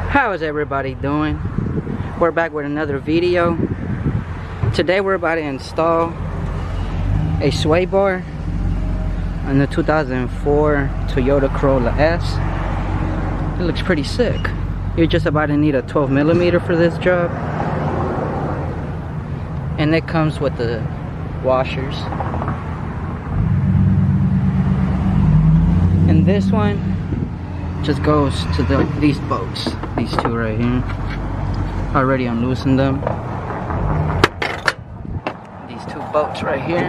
How is everybody doing? We're back with another video. Today we're about to install a sway bar on the 2004 Toyota Corolla S. It looks pretty sick. You're just about to need a 12mm for this job. And it comes with the washers. And this one just goes to these bolts. These two right here. Already unloosened them. These two bolts right here.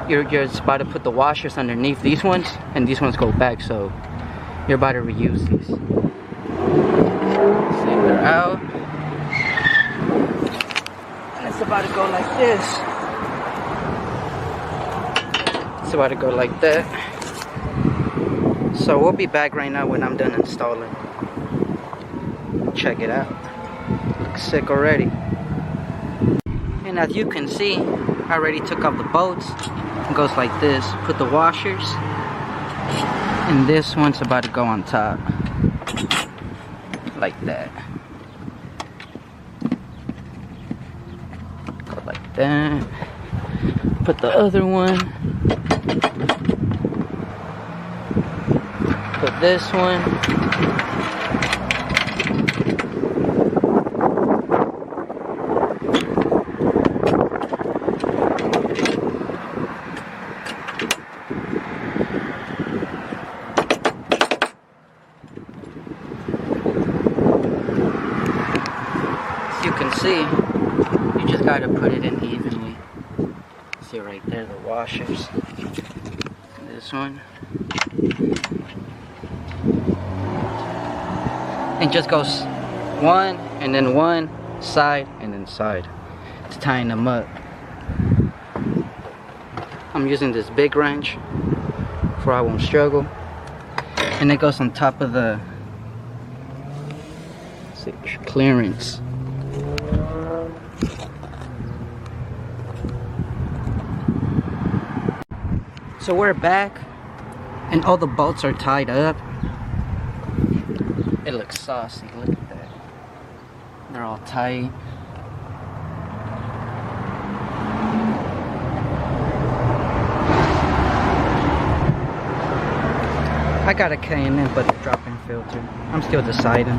You're just about to put the washers underneath these ones, and these ones go back, so you're about to reuse these. See, they're out. And it's about to go like this. It's about to go like that. So we'll be back right now when I'm done installing. Check it out. Looks sick already. And as you can see, I already took off the bolts. It goes like this. Put the washers. And this one's about to go on top. Like that. Go like that. Put the other one. Put this one. As you can see, you just gotta put it in evenly. See right there, the washers. This one. And just goes one and then one side and then side. It's tying them up. I'm using this big wrench for I won't struggle. And it goes on top of the clearance. So we're back and all the bolts are tied up. It looks saucy, look at that. They're all tight. I got a K&N but a drop-in filter. I'm still deciding.